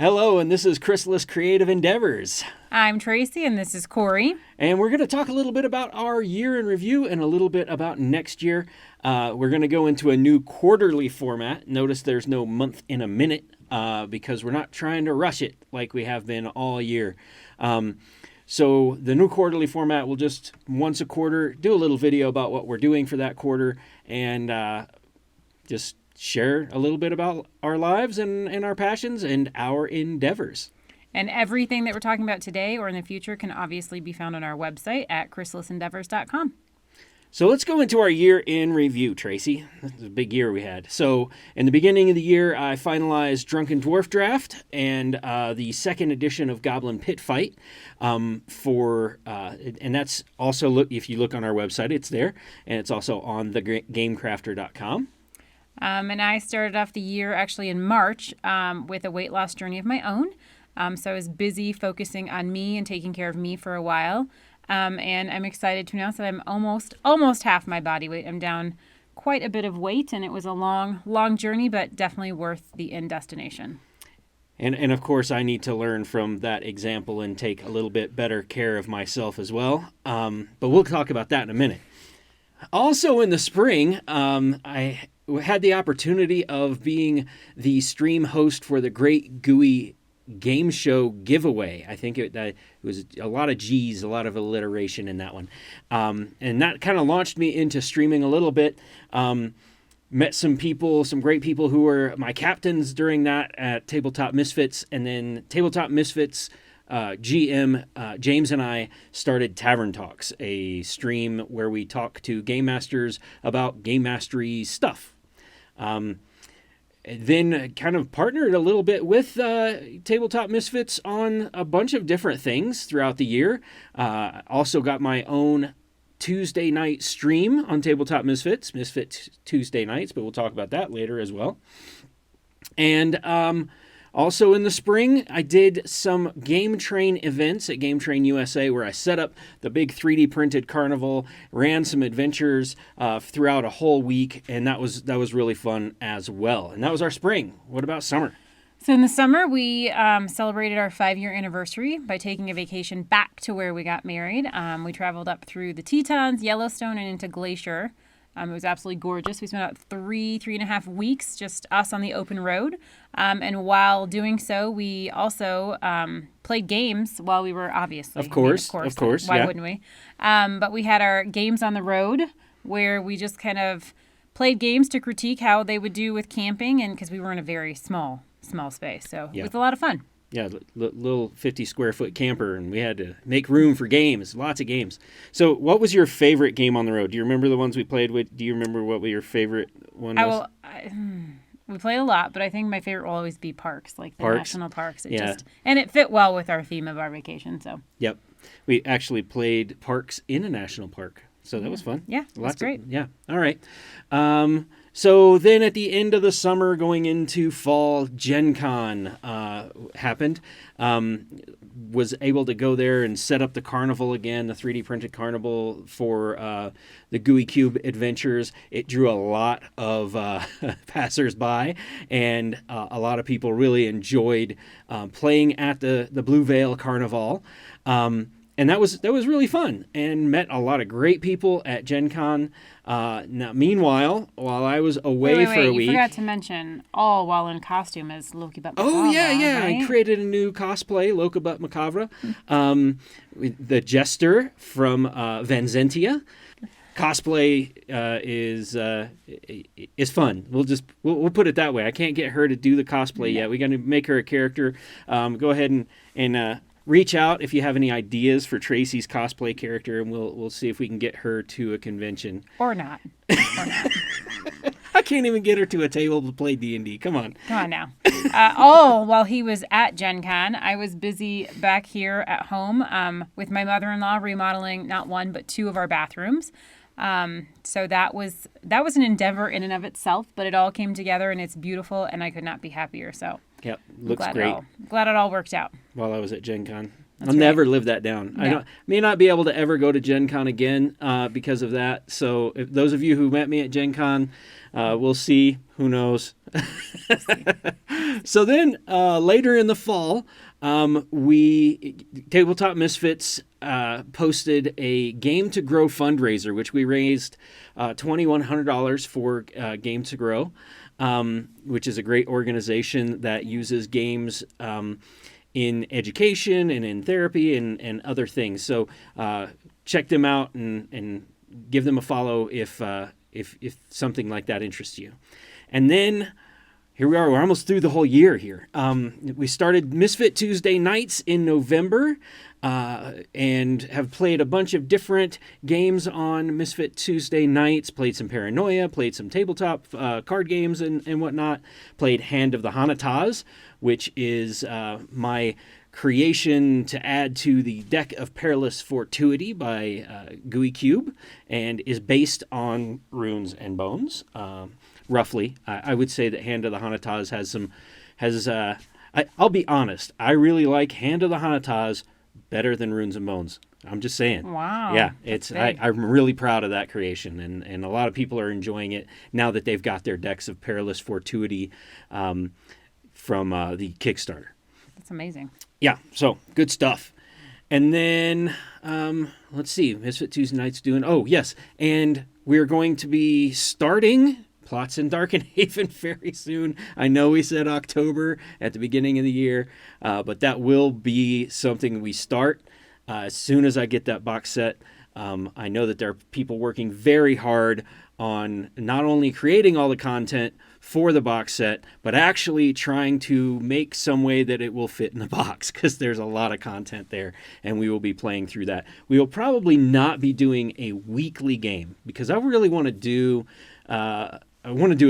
Hello, and this is Chrysalis Creative Endeavors. I'm Tracy, and this is Corey. And we're going to talk a little bit about our year in review and a little bit about next year. We're going to go into a new quarterly format. Notice there's no month in a minute because we're not trying to rush it like we have been all year. So the new quarterly format will just once a quarter do a little video about what we're doing for that quarter and just share a little bit about our lives and our passions and our endeavors. And everything that we're talking about today or in the future can obviously be found on our website at chrysalisendeavors.com. So let's go into our year in review, Tracy. This is a big year we had. So in the beginning of the year, I finalized Drunken Dwarf Draft and the second edition of Goblin Pit Fight. And that's also, if you look on our website, it's there. And it's also on the gamecrafter.com. And I started off the year actually in March with a weight loss journey of my own. So I was busy focusing on me and taking care of me for a while. And I'm excited to announce that I'm almost half my body weight. I'm down quite a bit of weight, and it was a long journey, but definitely worth the end destination. And of course, I need to learn from that example and take a little bit better care of myself as well. But we'll talk about that in a minute. Also in the spring, I had the opportunity of being the stream host for the Great Gooey Game Show giveaway. I think it was a lot of G's, a lot of alliteration in that one. And that kind of launched me into streaming a little bit. Met some great people who were my captains during that at Tabletop Misfits. And then Tabletop Misfits GM James and I started Tavern Talks, a stream where we talk to game masters about game mastery stuff. Then kind of partnered a little bit with Tabletop Misfits on a bunch of different things throughout the year. Also got my own Tuesday night stream on Tabletop Misfits Tuesday nights, but we'll talk about that later as well. And also in the spring, I did some Game Train events at Game Train USA where I set up the big 3D printed carnival, ran some adventures throughout a whole week, and that was really fun as well. And that was our spring. What about summer? So in the summer, we celebrated our 5-year anniversary by taking a vacation back to where we got married. We traveled up through the Tetons, Yellowstone, and into Glacier. It was absolutely gorgeous. We spent about 3.5 weeks, just us on the open road. And while doing so, we also played games while we were obviously. Of course. Why wouldn't we? But we had our games on the road where we just kind of played games to critique how they would do with camping, and because we were in a very small space. So It was a lot of fun. Yeah, little 50 square foot camper, and we had to make room for games, lots of games. So what was your favorite game on the road? Do you remember the ones we played with? Do you remember what your favorite one was? We played a lot, but I think my favorite will always be parks, like the national parks. And it fit well with our theme of our vacation. So. Yep. We actually played parks in a national park, so that was fun. Yeah, that's great. All right. So then at the end of the summer, going into fall, GenCon happened. Was able to go there and set up the carnival again, the 3D printed carnival for the Gooey Cube adventures. It drew a lot of passersby, and a lot of people really enjoyed playing at the Blue Veil Carnival. And that was really fun, and met a lot of great people at GenCon. Now, meanwhile, while I was away for a week... You forgot to mention, all while in costume as Loki Butt Macabre. Oh, yeah. Right? I created a new cosplay, Loki Butt Macabre. The Jester from Vanzentia. Cosplay is fun. We'll put it that way. I can't get her to do the cosplay yet. We got to make her a character. Go ahead and reach out if you have any ideas for Tracy's cosplay character, and we'll see if we can get her to a convention. Or not. I can't even get her to a table to play D&D. Come on now. While he was at Gen Con, I was busy back here at home with my mother-in-law remodeling not one but 2 of our bathrooms. So that was an endeavor in and of itself, but it all came together and it's beautiful, and I could not be happier. So yep, looks great. Glad it all worked out. While I was at Gen Con. I'll never live that down. I may not be able to ever go to GenCon again because of that. So if those of you who met me at GenCon, we'll see. Who knows? So then later in the fall, Tabletop Misfits posted a Game to Grow fundraiser, which we raised $2,100 for Game to Grow, which is a great organization that uses games in education and in therapy and other things. So check them out and give them a follow if something like that interests you. And then here we are. We're almost through the whole year here. We started Misfit Tuesday nights in November and have played a bunch of different games on Misfit Tuesday nights. Played some Paranoia, played some tabletop card games and whatnot. Played Hand of the Hanataz, which is my creation to add to the Deck of Perilous Fortuity by Gooey Cube, and is based on Runes and Bones. Roughly, I would say that Hand of the Hanataz I'll be honest, I really like Hand of the Hanataz better than Runes and Bones. I'm just saying. Wow. Yeah, I'm really proud of that creation, and a lot of people are enjoying it now that they've got their Decks of Perilous Fortuity from the Kickstarter. That's amazing. Yeah, so good stuff. And then, let's see, Misfit Tuesday nights doing, oh, yes, and we're going to be starting Plots in Darkenhaven very soon. I know we said October at the beginning of the year, but that will be something we start as soon as I get that box set. I know that there are people working very hard on not only creating all the content for the box set, but actually trying to make some way that it will fit in the box, because there's a lot of content there, and we will be playing through that. We will probably not be doing a weekly game, because I really want to do a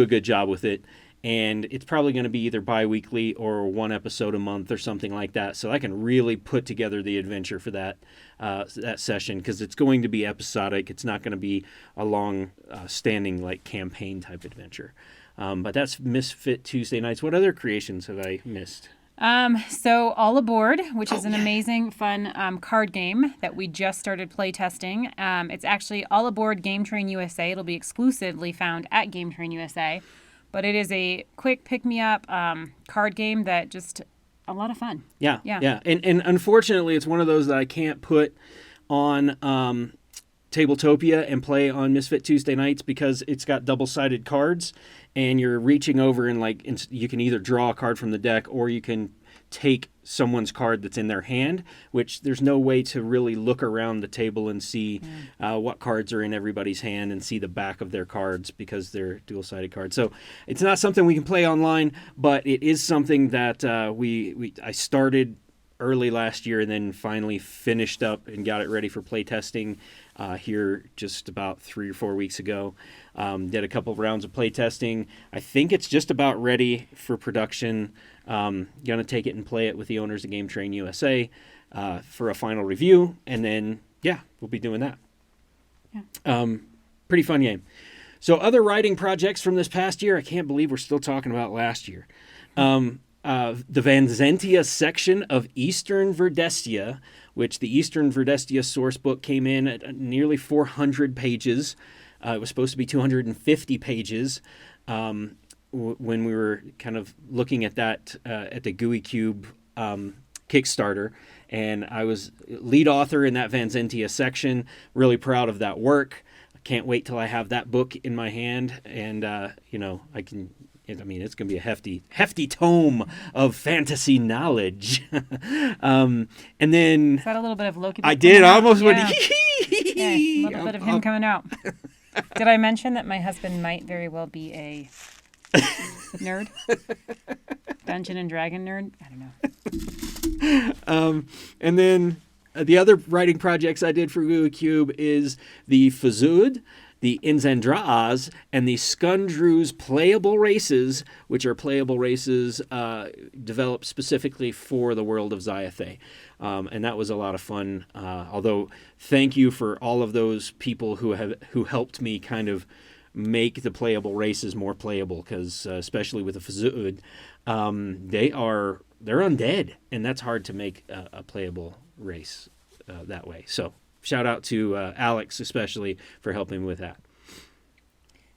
good job with it, and it's probably going to be either bi-weekly or one episode a month or something like that, so I can really put together the adventure for that session, because it's going to be episodic. It's not going to be a long standing like campaign type adventure. But that's Misfit Tuesday nights. What other creations have I missed? So All Aboard, which is an amazing, fun card game that we just started play testing. It's actually All Aboard Game Train USA. It'll be exclusively found at Game Train USA. But it is a quick pick-me-up card game that just a lot of fun. Yeah. And unfortunately, it's one of those that I can't put on Tabletopia and play on Misfit Tuesday nights, because it's got double-sided cards, and you're reaching over and you can either draw a card from the deck, or you can take someone's card that's in their hand, which there's no way to really look around the table and see what cards are in everybody's hand and see the back of their cards, because they're dual-sided cards. So it's not something we can play online, but it is something that I started early last year and then finally finished up and got it ready for play testing here just about 3 or 4 weeks ago. Did a couple of rounds of play testing. I think it's just about ready for production. Gonna take it and play it with the owners of Game Train USA for a final review, and then we'll be doing that. Pretty fun game. So other writing projects from this past year, I can't believe we're still talking about last year. The Vanzentia section of Eastern Verdestia, which the Eastern Verdestia source book came in at nearly 400 pages. It was supposed to be 250 pages when we were kind of looking at that at the Gooey Cube Kickstarter. And I was lead author in that Vanzentia section. Really proud of that work. I can't wait till I have that book in my hand, and I can. I mean, it's going to be a hefty tome of fantasy knowledge. And then... Is that a little bit of Loki? I did. I almost went... Yeah, a little bit of him coming out. Did I mention that my husband might very well be a nerd? Dungeon and Dragon nerd? I don't know. And then the other writing projects I did for Gooey Cube is the Fazud, the Inzendraaz, and the Skundru's playable races, which are playable races developed specifically for the world of Xayathay. And that was a lot of fun. Although, thank you for all of those people who helped me kind of make the playable races more playable, because especially with the Fazud, they're undead, and that's hard to make a playable race that way. So shout out to Alex especially for helping with that.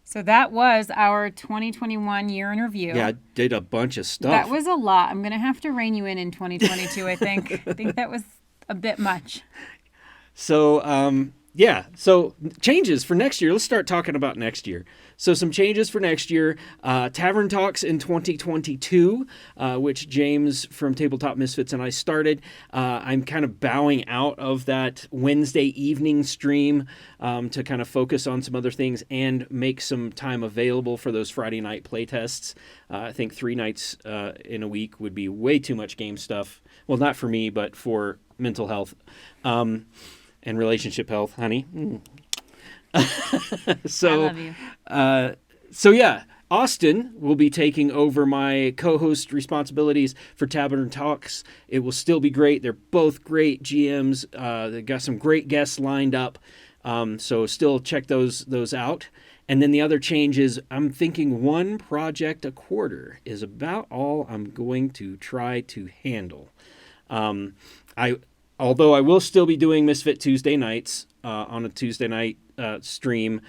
So that was our 2021 year in review. Yeah, I did a bunch of stuff. That was a lot. I'm going to have to rein you in 2022, I think. I think that was a bit much. So, yeah. So changes for next year. Let's start talking about next year. So some changes for next year. Tavern Talks in 2022, which James from Tabletop Misfits and I started. I'm kind of bowing out of that Wednesday evening stream to kind of focus on some other things and make some time available for those Friday night playtests. I think 3 nights in a week would be way too much game stuff. Well, not for me, but for mental health. And relationship health, honey. So, I love you. So yeah, Austin will be taking over my co-host responsibilities for Tavern Talks. It will still be great. They're both great GMs. They've got some great guests lined up. So still check those out. And then the other change is I'm thinking 1 project a quarter is about all I'm going to try to handle. Although I will still be doing Misfit Tuesday nights on a Tuesday night stream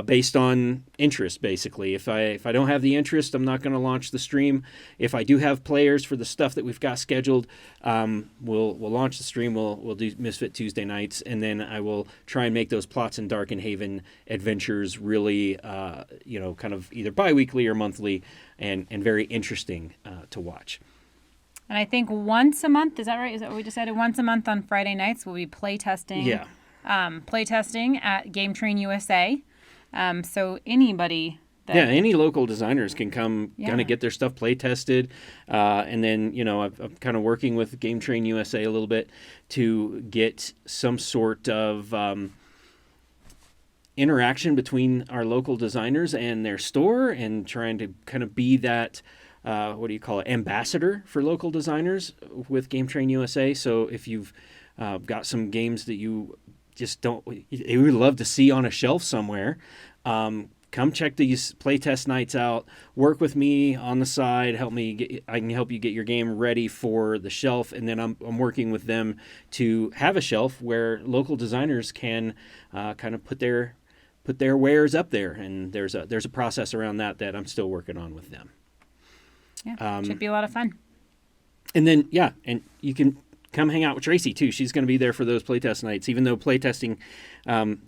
based on interest, basically. If I don't have the interest, I'm not going to launch the stream. If I do have players for the stuff that we've got scheduled, we'll launch the stream. We'll do Misfit Tuesday nights, and then I will try and make those Plots in Darkenhaven adventures really, kind of either bi-weekly or monthly and very interesting to watch. And I think once a month, is that right? Is that what we decided? Once a month on Friday nights, we'll be playtesting. Yeah. Playtesting at Game Train USA. So anybody that... Yeah, any local designers can come kind of get their stuff play tested. And then, I'm kind of working with Game Train USA a little bit to get some sort of interaction between our local designers and their store and trying to kind of be that... ambassador for local designers with Game Train USA. So if you've got some games that you just you would love to see on a shelf somewhere, come check these playtest nights out. Work with me on the side. I can help you get your game ready for the shelf, and then I'm working with them to have a shelf where local designers can kind of put their wares up there. And there's a process around that I'm still working on with them. Yeah, should be a lot of fun. And then, and you can come hang out with Tracy, too. She's going to be there for those playtest nights, even though playtesting,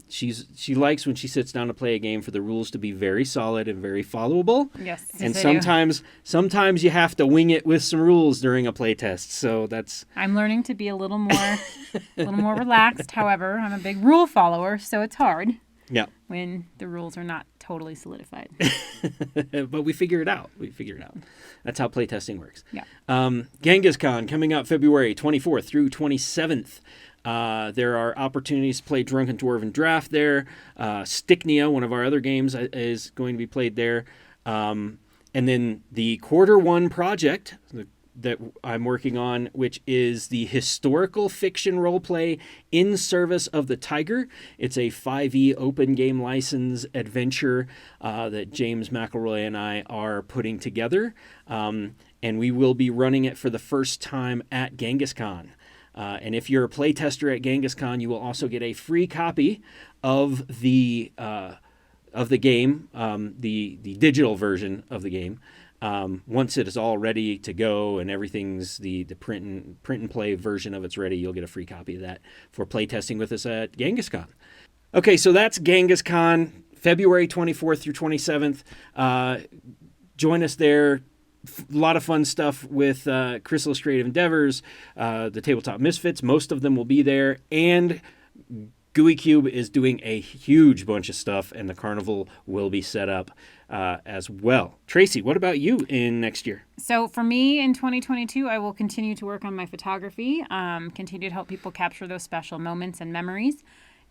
she likes when she sits down to play a game for the rules to be very solid and very followable. Yes, and sometimes you have to wing it with some rules during a playtest. So I'm learning to be a little more relaxed. However, I'm a big rule follower, so it's hard. Yeah. When the rules are not totally solidified. But we figure it out. That's how playtesting works. Yeah. Genghis Con coming up February 24th through 27th. There are opportunities to play Drunken Dwarven Draft there. Sticknia, one of our other games, is going to be played there. And then the Quarter One project that I'm working on, which is the historical fiction roleplay In Service of the Tiger. It's a 5e open game license adventure that James McElroy and I are putting together. And we will be running it for the first time at Genghis Con. And if you're a playtester at Genghis Con, you will also get a free copy of the game, the digital version of the game. Once it is all ready to go and everything's the print and play version of it's ready, you'll get a free copy of that for playtesting with us at Genghis Con. Okay, so that's Genghis Con, February 24th through 27th. Join us there. A lot of fun stuff with Chrysalis Creative Endeavors, the Tabletop Misfits. Most of them will be there. And Gooey Cube is doing a huge bunch of stuff, and the carnival will be set up as well. Tracy, what about you in next year? So for me in 2022, I will continue to work on my photography, continue to help people capture those special moments and memories,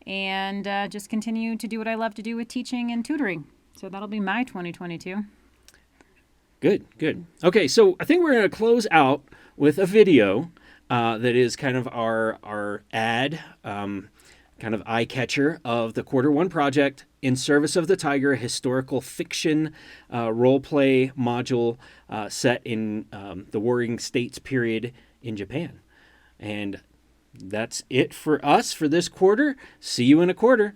and just continue to do what I love to do with teaching and tutoring. So that'll be my 2022. Good. Okay, so I think we're going to close out with a video that is kind of our ad, kind of eye catcher of the Quarter One project, In Service of the Tiger, a historical fiction role play module set in the Warring States period in Japan. And That's it for us for this quarter. See you in a quarter.